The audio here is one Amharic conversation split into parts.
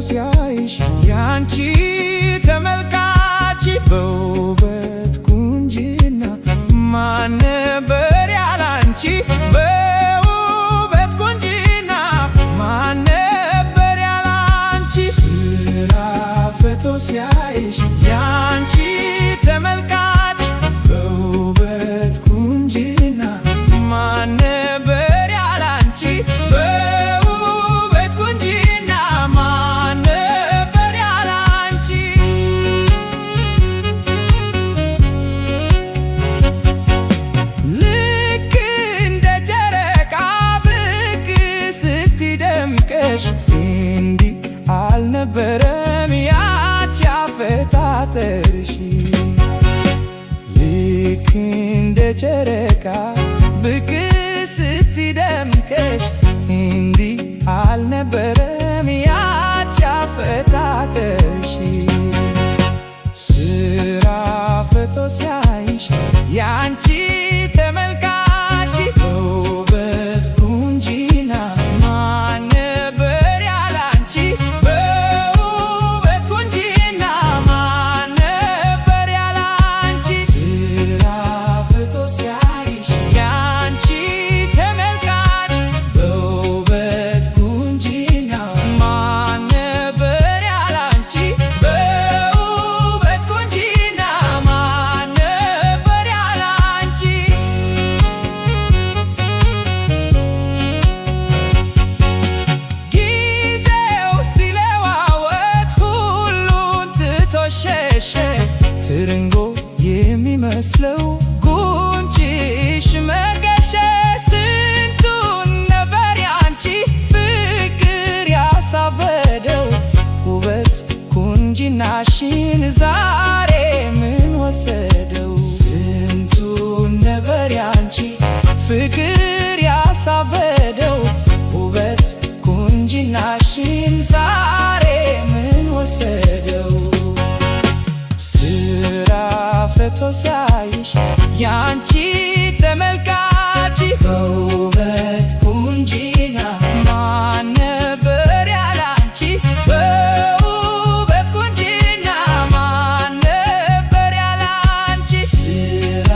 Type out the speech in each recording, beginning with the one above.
ሲያይሽ ያንቺ ተመልካች በውበት ቁንጅና ማን ነበር ያላንቺ በውበት ቁንጅና ማን ነበር ያላንቺ ስራ ፈቶ ሲያይሽ ያንቺ ተመልካች በውበት ቁንጅና ማን ነበር ያላንቺ በውበት ቁንጅና ማን ነበር ያላንቺ ልክ እንደ ጨረቃ ብቅ ስትደምቀሽ እንዲህ አልነበረም ያንቺ አፈጣጠርሽ ልክ እንደ ጨረቃ ብቅ ስትደምቀሽ እንዲህ አልነበረም ያንቺ አፈጣጠርሽ ስራ ፈቶ ሲያይሽ ያንቺ ተመልካች በውበት ቁንጅና ማን ነበር ያላንቺ በውበት ቁንጅና ማን ነበር ያላንቺ ስራ ፈቶ ሲያይሽ ያንቺ ተመልካች በውበት ቁንጅና ማን ነበር ያላንቺ በውበት ቁንጅና ማን ነበር ያላንቺ ጊዜው ሲለዋወጥ ሁሉን ትቶ ሸሸ ትርንጎ የሚመስለው ጉንጭሽ መገሸ ስንቱን ነበር ያንቺ ፍቅር ያሳበደው ውበት ቁንጅናሽን ዛሬ ምን ወሰደው ስንቱን ነበር ያንቺ ፍቅር ያሳበደው ውበት ቁንጅናሽን ዛሬ ምን ወሰደው ስራ ፈቶ ሲያይሽ ያንቺ ተመልካች በውበት ቁንጅና ማን ነበር ያላንቺ በውበት ቁንጅና ማን ነበር ያላንቺ ስራ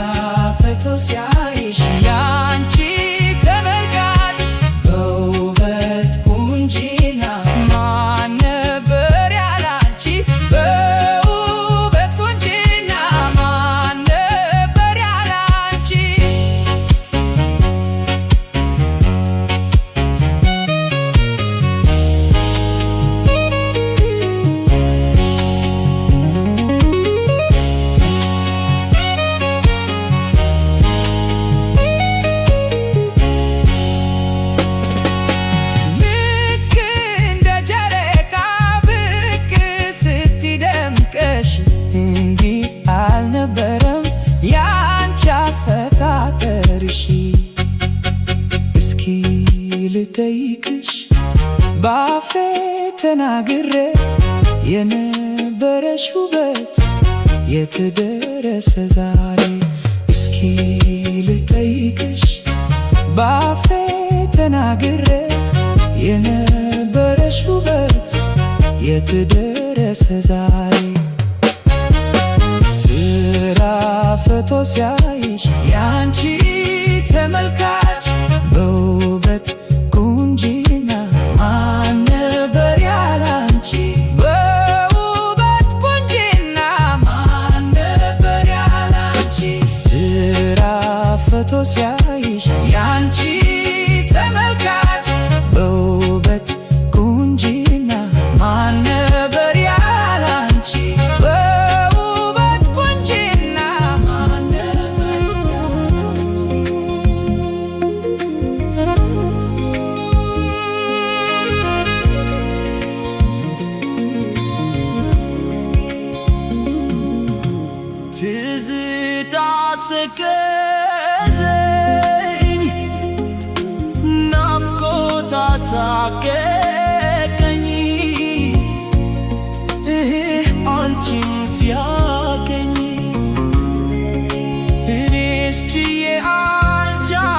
ፈቶ ሲያይሽ ያንቺ ተመልካች በውበት ቁንጅና ማን ነበር ያላንቺ በውበት ቁንጅና ማን ነበር ያላንቺ ልክ እንደ ጨረቃ ብቅ ስትደምቀሽ እንዲህ አልነበረም ያንቺ አፈጣጠርሽ እስኪ ልጠይቅሽ ባፌ ተናግሬ የነበረሽ ውበት የት ደረሰ ዛሬ እስኪ ልጠይቅሽ ባፌ ተናግሬ የነበረሽ ውበት የት ደረሰ ዛሬ ስራ ፈቶ ሲያይሽ ያንቺ ተመልካች በውበት ቁንጅና ማን ነበር ያላንቺ በውበት ቁንጅና ማን ነበር ያላንቺ ስራ ፈቶ ሲያይሽ ያንቺ ተመልካች በውበት ቁንጅና ማን ነበር ያላንቺ በውበት ቁንጅና ማን ነበር ትዝታ ሰከዘኝ ናፍቆት አሳቀቀኝ አንቺን ሲያገኝ እኔስ ችዬ አልቻልኩም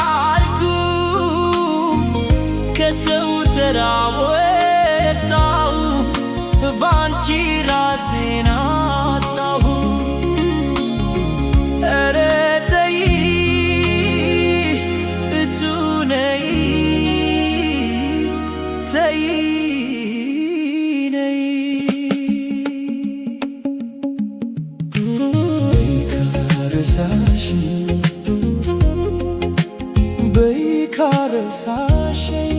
ከሰው ተራ ወጣሁ ራሴን አጣሁ። ኧረ ተይ እቱ ነይ ተይ ነይ በይ ካረሳሽኝ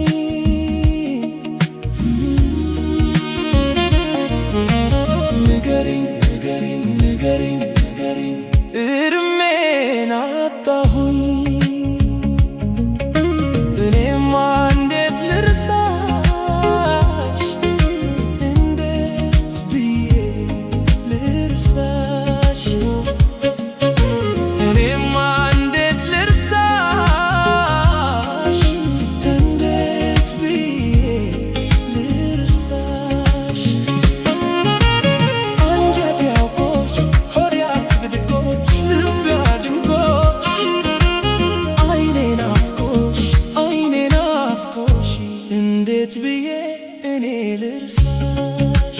ንገሪኝ ንገሪኝ ንገሪኝ ንገሪኝ እርሜን አጣሁኝ። እኔማ እንዴት ልርሳሽ እንዴት ብዬ ልርሳሽ እኔማ እንዴት ልርሳሽ እንዴት ብዬ ልርሳሽ አንጀቴ ያውቆሽ ሆዴ አትብድቆሽ ልቤ አድንቆሽ አይኔ ናፍቆሽ አይኔ ናፍቆሽ እንዴት ብዬ እኔ ልርሳሽ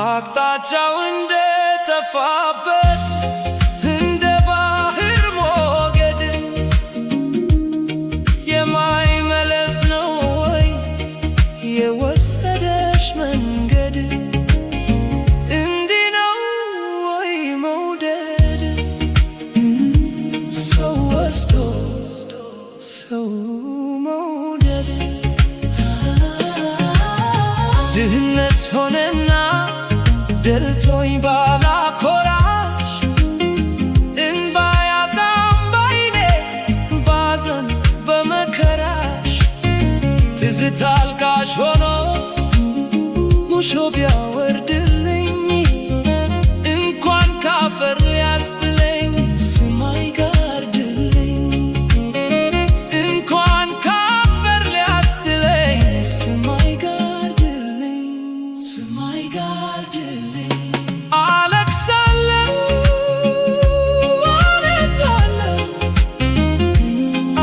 አቅጣጫው እንደጠፋበት እንደ ባህር ሞገድ የማይመለስ ነው ወይ የወሰደሽ መንገድ? እንዲህ ነው ወይ መውደድ? ሰው ወስዶ ሰው መውደድ ድህነት ሆነና ደልቶኝ ባላኮራሽ እንባ ያጣም ባይኔ ባዘን በመከራሽ ትዝታ አልቃሽ ሆኖ ሙሾ ቢያወርድልኝ እንኳን ካፈር ሊያስጥለኝ ስም አይጋርድልኝ እንኳን ካፈር ሊያስጥለኝ ስም አይጋርድልኝ ስም አይጋርድልኝ አለቅሳለሁ አነባለሁ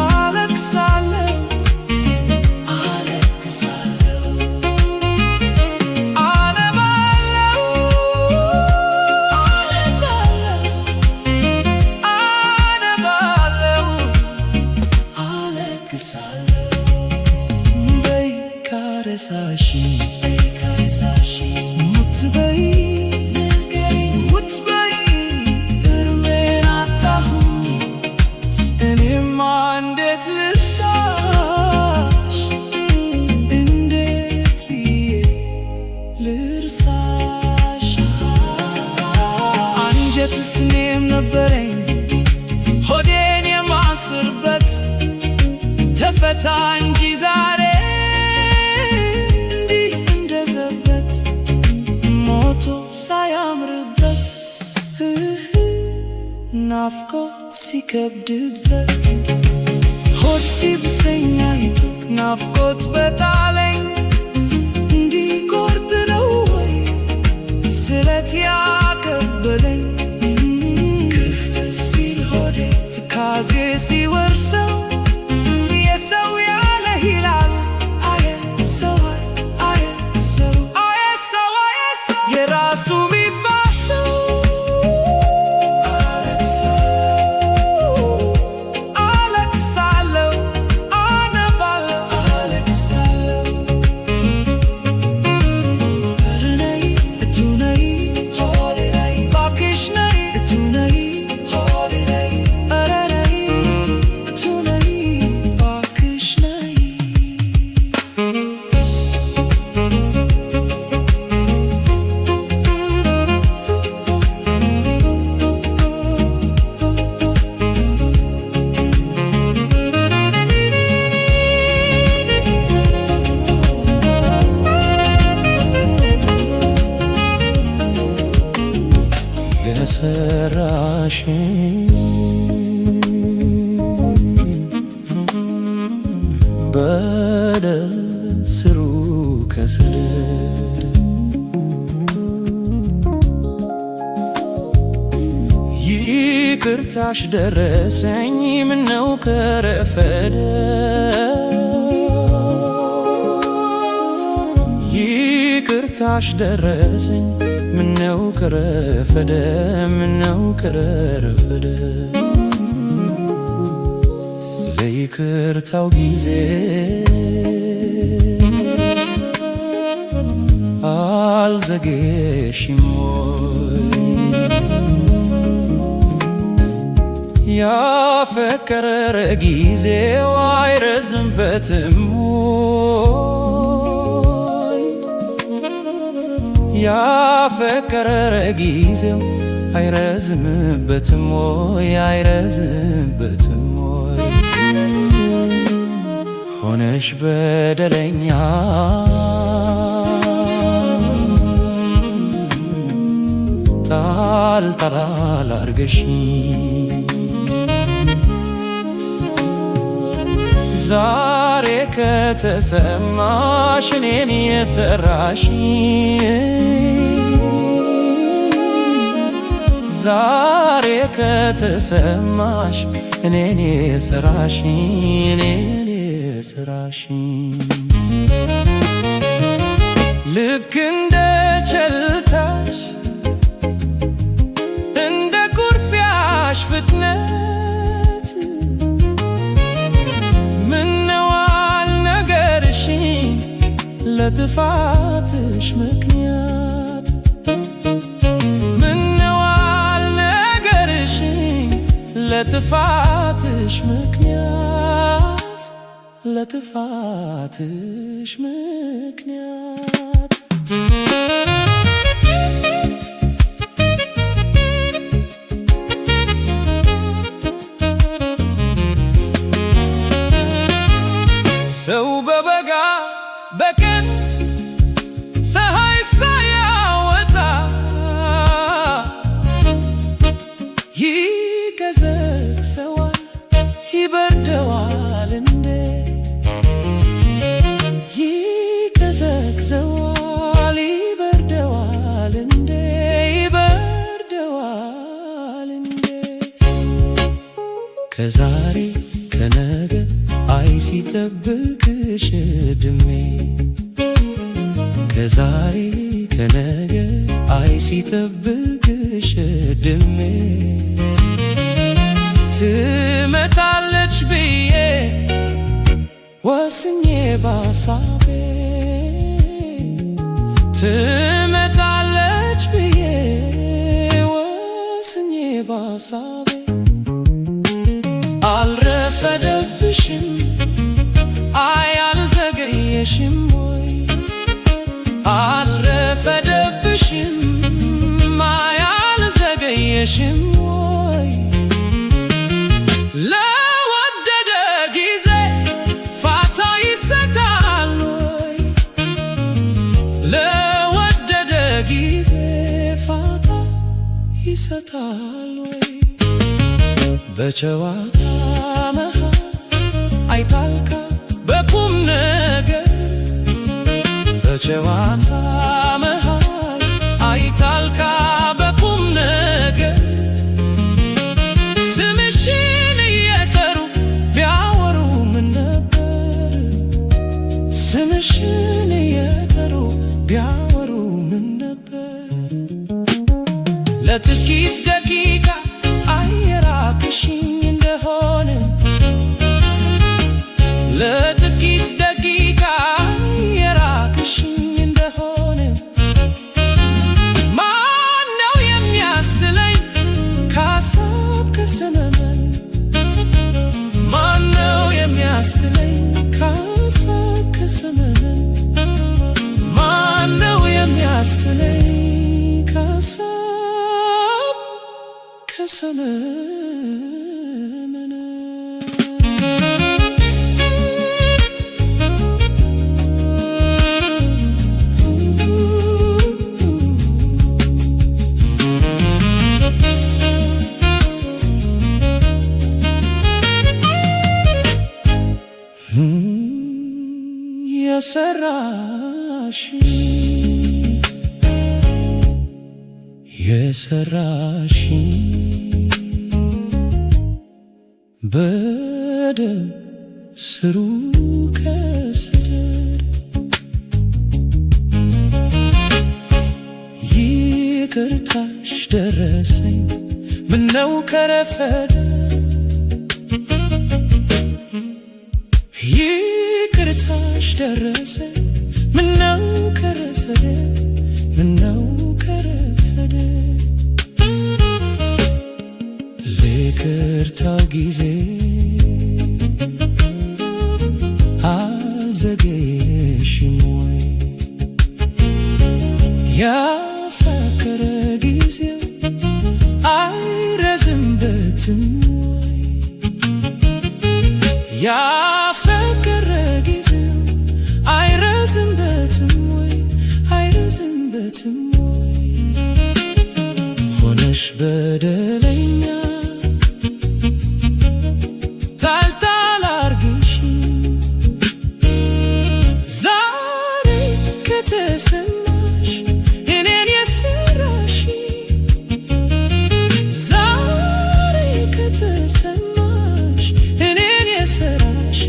አለቅሳለሁ አለቅሳለሁ አነባለሁ አነባለሁ አለቅሳለሁ በይ ካረሳሽኝ ሙት በይ ንገሪኝ ሙት በይ እርሜን አጣሁኝ። እኔማ እንዴት ልርሳሽ እንዴት ብዬ ልርሳሽ አንጀትስ እኔም ነበረኝ ሆዴን የማስርበት ተፈታ እንጂ ዛሬ ሳያምርበት ናፍቆት ሲከብድበት ሆድ ሲብሰኝ አይቶ ናፍቆት በጣለኝ እንዲቆርጥ ነው ወይ ስለት ያቀበለኝ ክፍት ሲል ሆዴ ትካዜ ሲወርሰው የሰው ያለ ይላል አየ ሰው አየ ሰው የራሱ ሚባሰው አለቅሳለሁ አነባለሁ አለቅሳለሁ ኧረ ነይ እቱ ነይ ሆዴ ነይ እባክሽ ነይ እቱ ነይ ሆዴ ነይ ኧረ ነይ እቱ ነይ እባክሽ ነይ የሰራሽኝ በደል ስሩ ከስር ይቅርታሽ ደረሰኝ ምነው ከረፈደ ይቅርታሽ ደረሰኝ ምነው ከረፈደ ምነው ከረፈደ ለይቅርታው ጊዜ አልዘገየሽም ወይ ያፈቀረ ጊዜው አይረዝምበትም ወይ ያፈቀረ ጊዜው አይረዝምበትም ወይ አይረዝምበትም ወይ ሆነሽ በደለኛ ጣል ጣል አርገሽኝ ዛሬ ከተሰማሽ እኔን የሰራሽ ዛሬ ከተሰማሽ እኔን የሰራሽ እኔን የሰራሽ ልክ እንደ ቸልታሽ እንደ ኩርፊያሽ ፍጥነት ምነው አልነገርሽኝ ለጥፋትሽ ምክንያት ምነው አልነገርሽኝ ለጥፋትሽ ምክንያት ለጥፋትሽ ምክንያት ሰው በበጋ በቀን ፀሐይ ሳያወጣ ይቀዘቅዘዋል ይበርደዋል እንዴ ይቀዘቅዘዋል ይበርደዋል እንዴ ይበርደዋል እንዴ ከዛሬ ከነገ አይ ሲጠብቅሽ እድሜ ከዛሬ ከነገ አይ ሲጠብቅሽ እድሜ ትመጣለች ብዬ ወስኜ ባሳቤ ትመጣለች ብዬ ወስኜ ባሳቤ አልረፈደብሽም አይ አልዘገየሽም ወይ አልረፈደብሽም አይ አልዘገየሽም ወይ ለወደደ ጊዜ ፋታ ይሰጣል ወይ ለወደደ ጊዜ ፋታ ይሰጣል ወይ በጨዋታ መሃል አይታልካ በቁም ነገር በጨዋታ መሃል አይታልካ በቁም ነገር ስምሽን እየጠሩ ቢያወሩ ምን ነበር ስምሽን እየጠሩ ቢያወሩ ምን ነበር ለጥቂት ደቂቃ አየራቅሽኝ እንደሆነ ለጥቂት ደቂቃ የራቅሽኝ እንደሆነ ማነው የሚያስትለኝ ካሳብ ከሰመመን ማነው የሚያስትለኝ ካሳብ ከሰመመን ማነው የሚያስትለኝ ካሳብ ከሰመመን የሰራሽ በደል ስሩ ከሰደድ ይቅርታሽ ደረሰኝ ምነው ከረፈደ ይቅርታሽ ደረሰኝ ምነው ከረፈደ ምነው ከረፈደ ለይቅርታው ጊዜ አልዘገየሽም ወይ ያፈቀረ ጊዜው አይረዝምበትም ወይ ያፈቀረ ጊዜው አይረዝምበትም ወይ አይረዝምበትም ወይ ሆነሽ በደለኛ ታልታል አርግሽኝ ዛሬ ከተሰማሽ እኔን የሰራሽ ዛሬ ከተሰማሽ እኔን የሰራሽ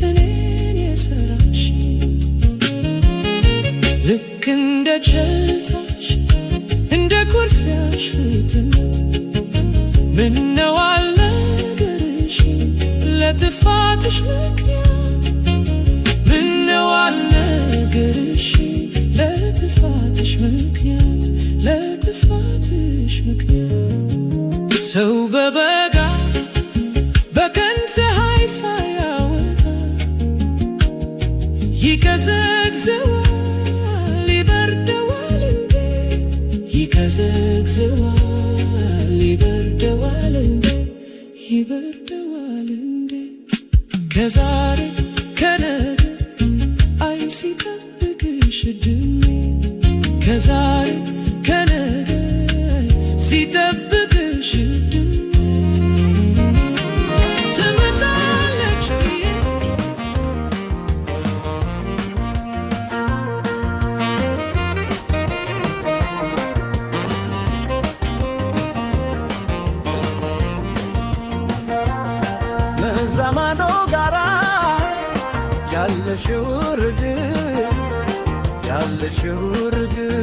እኔን የሰራሽ ልክ እንደ ጀልታሽ እንደ ኩርፊያሽ ፍጥነት ምነው አልነገርሽኝ ለጥፋትሽ ምክንያት ምነው አልነገርሽኝ ለጥፋትሽ ምክንያት ለጥፋትሽ ምክንያት ሰው በበጋ በቀን ፀሐይ ሳያወጣ ይቀዘቅዘዋል ይበርደዋል እንዴ ይቀዘቅዘዋል ይበርደዋል እንዴ ይበርደዋል እንዴ ከዛሬ ከነገ አይ ሲጠብቅሽ እድሜ ከዛሬ ከነገ ሲጠብቅሽ እድሜ ትመጣለች ብዬ መዛማዶ ጋራ ያለሽው ርግብ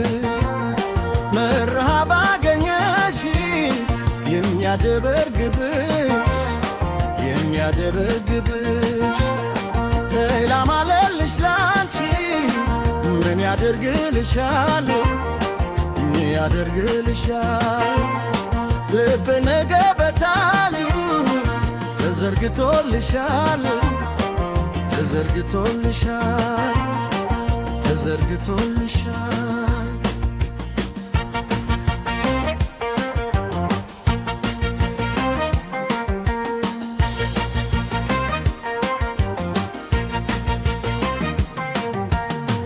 መርሃባ አገኘሽ የሚያደበርግብሽ ሌላ ማለልሽ ላንቺ ምን ያደርግልሻል ያደርግልሻል ልብ ነገበታል ተዘርግቶልሻል ተዘርግቶልሻል ተዘርግቶልሻል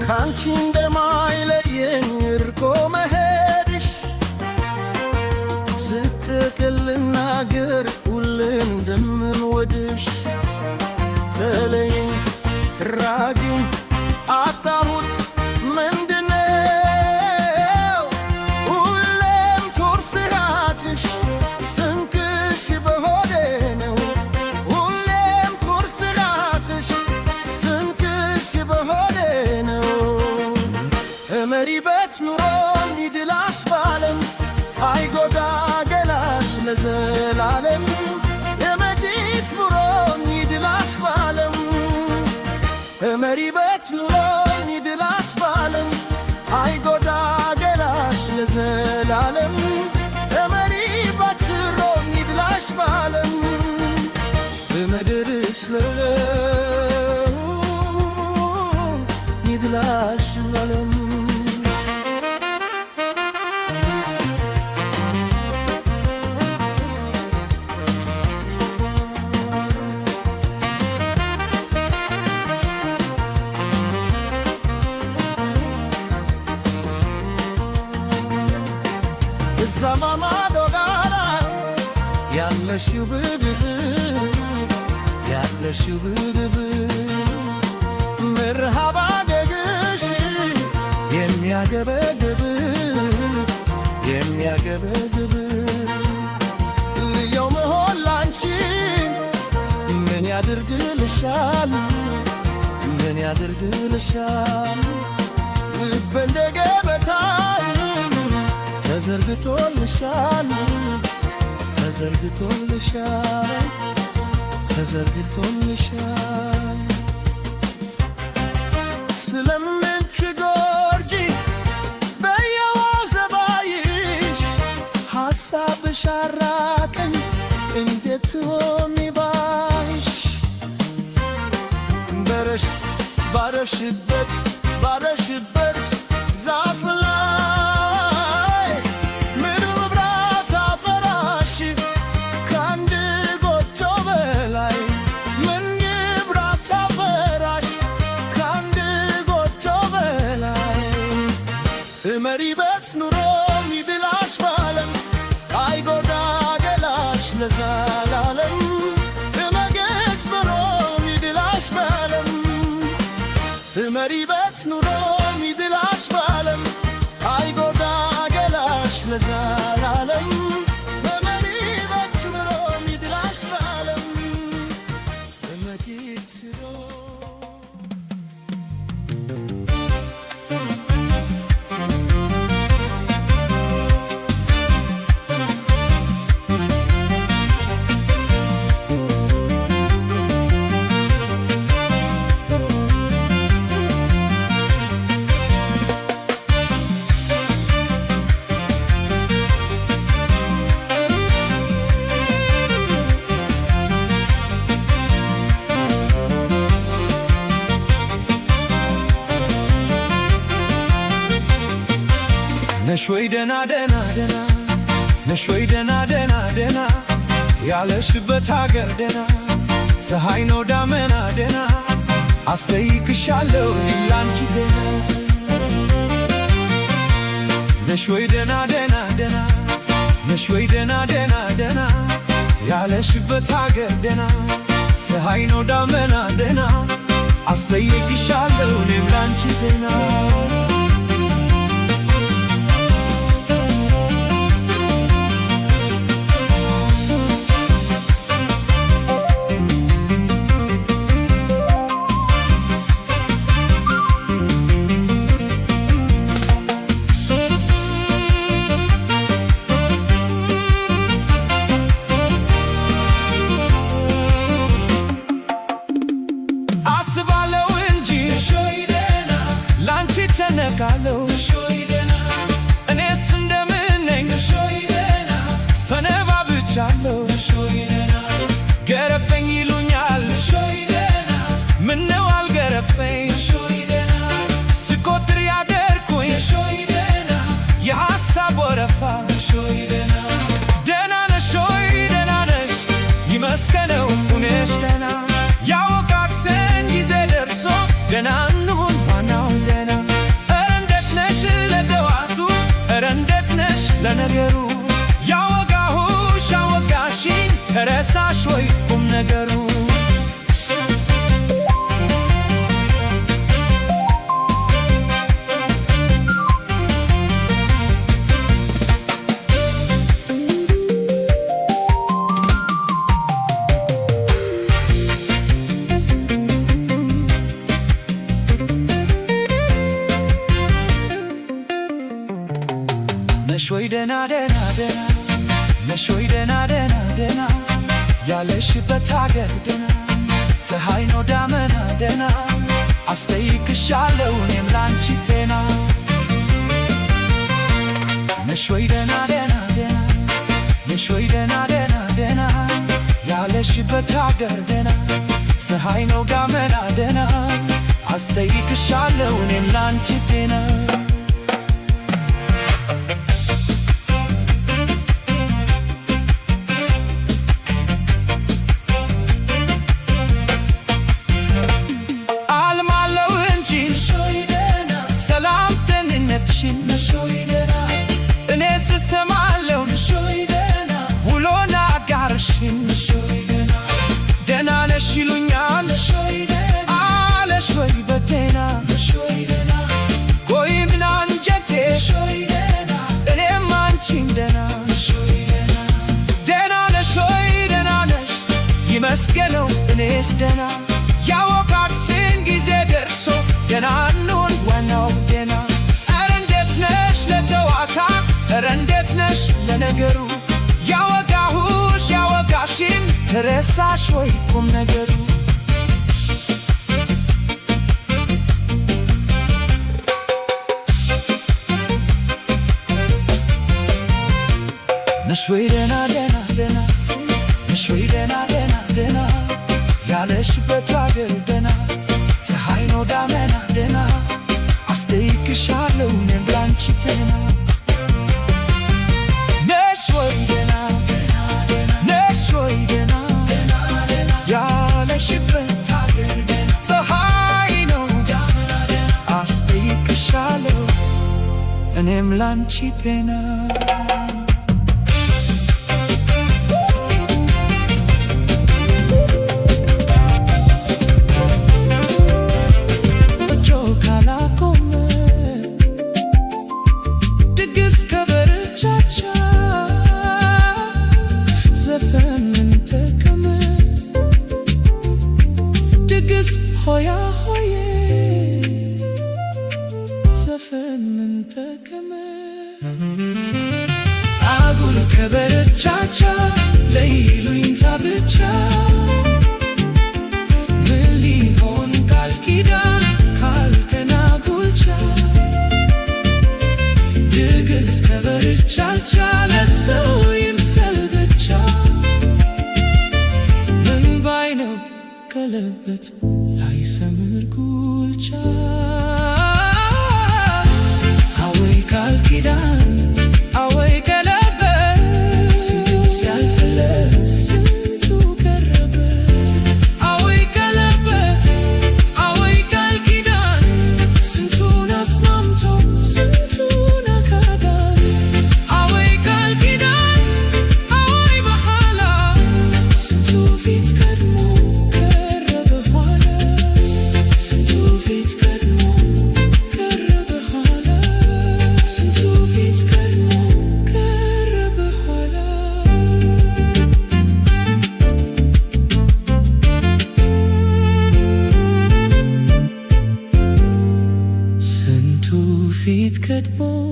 ካንቺ እንደማይለየኝ እርቆ መሄድሽ ስትቅል ልናገር ሁሌ እንደምንወድሽ ተለይኝ ራቂኝ አጣሁት ምንድነው ሁሌም ኩርስራትሽ ስንክሽ በሆዴ ነው ሁሌም ኩርስራትሽ ስንክሽ በሆዴ ነው እመሪ በት ኑሮን ይድላሽ ባለም አይጎዳ ገላሽ ለዘላለም የመዲት ኑሮን ይድላሽ ባለም እመሪ በት ኑሮን ይድላሽ ባለም አይጎዳ ገላሽ ለዘላለም እመሪ በት ኑሮን ይድላሽ ባለም በምድርሽ ለለም ይድላሽ ባለም ዘማማዶ ጋራ ያለሽው ብድብ መርሃባ ደግሽ የሚያገበግብ ልየው መሆን ላንቺ ያደርግልሻል? ምን ያደርግልሻል? ልብ እንደ ገበታ ተዘርግቶልሻል፣ ተዘርግቶልሻል፣ ተዘርግቶልሻል። ስለምንች ጎርጂ በየወዘባይሽ ሐሳብሽ አራቀኝ እንዴት ትሆኒ ባይሽ በረሽ ባረሽበት ባረሽበት ዛፍ ላይ ምን ብራት አፈራሽ ከአንድ ጎጆ በላይ ምን ብራት አፈራሽ ከአንድ ጎጆ በላይ እመሪበት ኑሮ ሚድላሽ ባለም አይጎዳ ገላሽ ለዘላለም እመጌት ኑሮ ሚድላሽ ባለም እመሪበት ኑሮ ሚድላሽ ባለም አይጎዳ ገላሽ ለዘላለም እመሪበት ኑሮ ሚድላሽ ባለም እመጌት ኑሮ ነሽ ወይ ደና ደና ደና ነሽ ወይ ደና ደና ደና ያለሽበት ሀገር ደና ፀሐይ ነው ዳመና ደና አስጠይቅሻለሁ እኔም ላንቺ ደና ነሽ ወይ ደና ደና ደና ነሽ ወይ ደና ደና ደና ያለሽበት ሀገር ደና ፀሐይ ነው ዳመና ደና አስጠይቅሻለሁ እኔም ላንቺ ደና ጨነቃለሁ እኔስ እንደምን ነኝ ሰነባብቻለሁ ገረፈኝ ይሉኛል ምነው አልገረፈኝ ስቆጥር ያደርኩኝ የሐሳብ ወረፋ ደና ነሽ ሆይ ደና ነሽ ይመስገነው ሁነሽ ደና ያወቃቅሰን ጊዜ ደርሶ ደና እንሁን ዋናው ደና እንዴት ነሽ ለነገሩ ያወጋሁሽ ያወጋሽኝ ተረሳሽ ወይ ቁም ነገሩ ነሽ ወይ ደና ደና ደና ነሽ ወይ ደና ደና ደና ያለሽበት ሀገር ደና ፀሐይ ነው ዳመና ደና አስጠይቅሻለሁ እኔም ላንቺ ጤና ነሽ ወይ ደና ደና ደና ነሽ ወይ ደና ደና ደና ያለሽበት ሀገር ደና ፀሐይ ነው ዳመና ደና አስጠይቅሻለሁ እኔም ላንቺ ጤና እኔ ስሰማለሁ ውሎና አጋርሽን ደና ነሽ ይሉኛል አለሽ ወይ በቴና ቆይ ምን አንጀቴ እኔም አንቺን ደና ደና ነሽ ወይ ደና ነሽ ይመስገነው እኔስ ደና ነሽ ለነገሩ ያወጋሁሽ ያወጋሽን ተረሳሽ ወይ ቁም ነገሩ ነሽ ወይ ደህና ደህና ደህና ነሽ ወይ ደህና ደህና ደህና ያለሽበት አገር ደህና ፀሐይ ነው ዳመና ደህና አስጠይቅሻለሁ እኔም ላንቺ ደህና ነሽ ወይ ደህና ነሽ ወይ ደህና ያለሽበት አገር ደህና ፀሐይ ነው ዳመና ደህና አስጠይቅሻለሁ እኔም ላንቺ ደህና ሆያ ሆዬ ዘፈን ምን ጠቀመ አጉል ከበረቻቻ ለይሉኝታ ብቻ ምን ሊሆን ቃል ኪዳን ካልከና ጉልቻ ድግስ ከበረቻቻ ለሰው ይምሰል ብቻ ምን ባይ ነው ቀለበት ላይሰምር ጉልቻ አወይ ቃል ኪዳን አወይ ቀለበት ስንቱ ሲያልፍለት ስንቱ ቀረበት አወይ ቀለበት አወይ ቃል ኪዳን ስንቱን አስማምቶ ስንቱን አካዳን አወይ ቃል ኪዳን አወይ በኋላ ስንቱ ፊት ቀድሞ ፊት ቀድሞ